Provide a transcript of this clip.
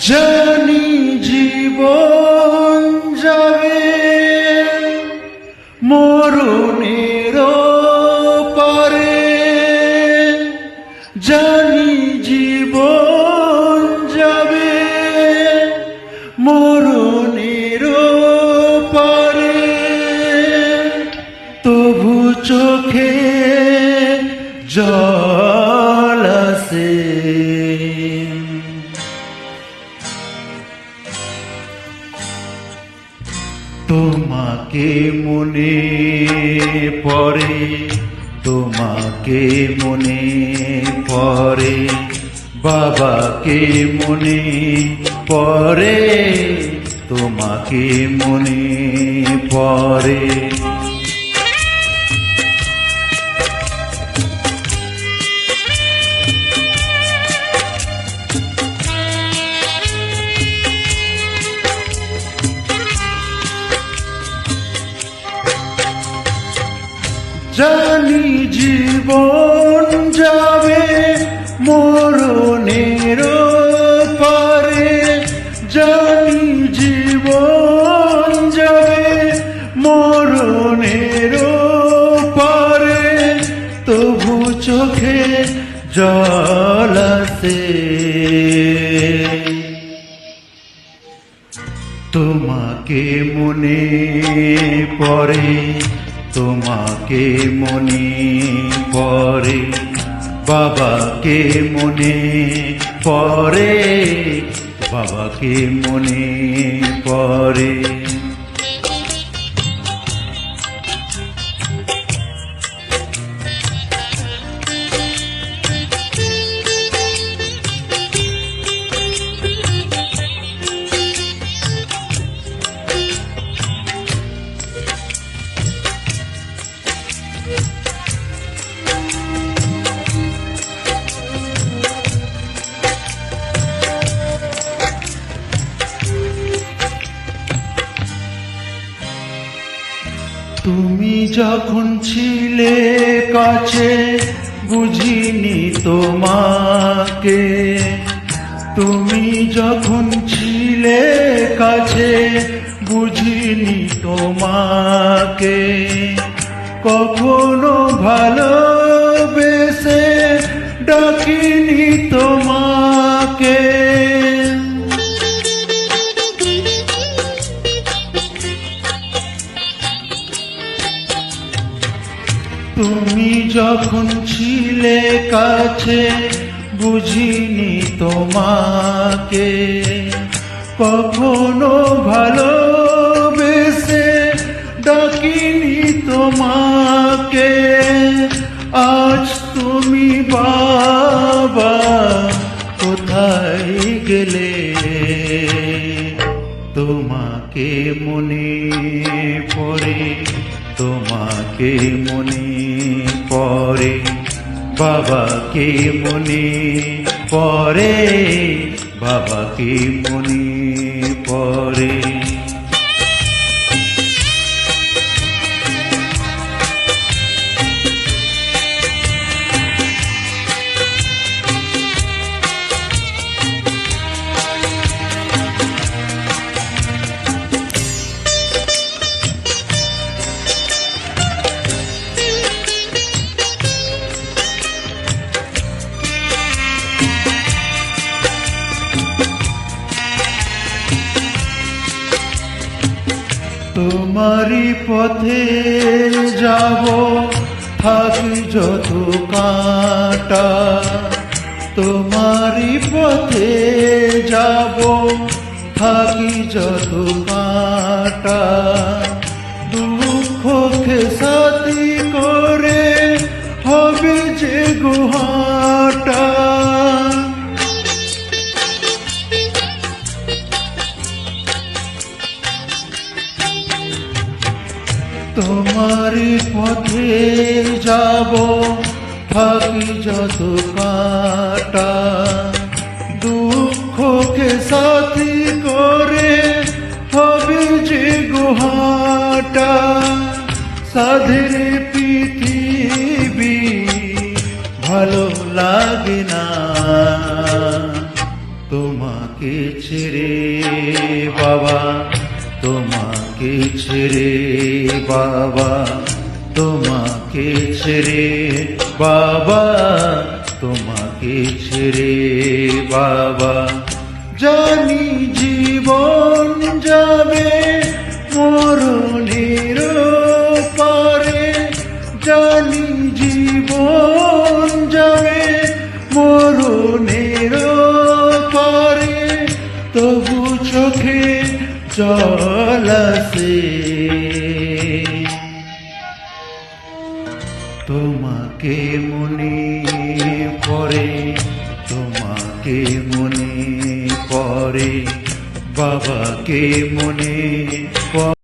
জানি জীবন যাবে মরণের পারে, জানি জীবন যাবে মরণের পারে, তবু চোখে জল আসে। তোমাকে মনে পড়ে, তোমাকে মনে পড়ে, বাবাকে মনে পড়ে, তোমাকে মনে পড়ে। জানি জীবন যাবে মরণের পারে, জানি জীবন যাবে মরণের পারে, তবু চোখে জল আসে। তোমাকে মনে পড়ে, তোমাকে মনে পড়ে, বাবাকে মনে পড়ে, বাবাকে মনে পড়ে। তুমি যখন ছিলে কাছে বুঝিনি তোমাকে, তুমি যখন ছিলে কাছে বুঝিনি তোমাকে, কখনো ভালোবেসে ডাকিনি তোমাকে। তুমি যখন ছিলে কাছে বুঝিনি তোমাকে, কখনো ভালোবেসে ডাকিনি তোমাকে। আজ তুমি বাবা কোথায় গেলে, তোমাকে মনে পড়ে, তোমাকে মনে পড়ে, বাবাকে মনে পড়ে, বাবাকে মনে পড়ে। তোমারি পথে যাব থাকি যত কাঁটা, তোমারি পথে যাব থাকি যত কাঁটা, দুঃখকে সাথী করে হবে যে গুহাটা। তোমারি পথে যাব থাকি যত কাঁটা, দুঃখকে সাথী করে হবে যে গুহাটা। সাধের পৃথিবী ভালো লাগে না, তোমাকে তোমাকে ছেড়ে বাবা, তোমাকে ছেড়ে বাবা, তোমাকে ছেড়ে বাবা, তোমাকে ছেড়ে বাবা। জানি জীবন যাবে মরণের পারে, জানি জীবন যাবে মরণের পারে, তবু চোখে জল আসে তোমাকে মনে পড়ে, তোমাকে মনে পড়ে, বাবাকে মনে পড়ে।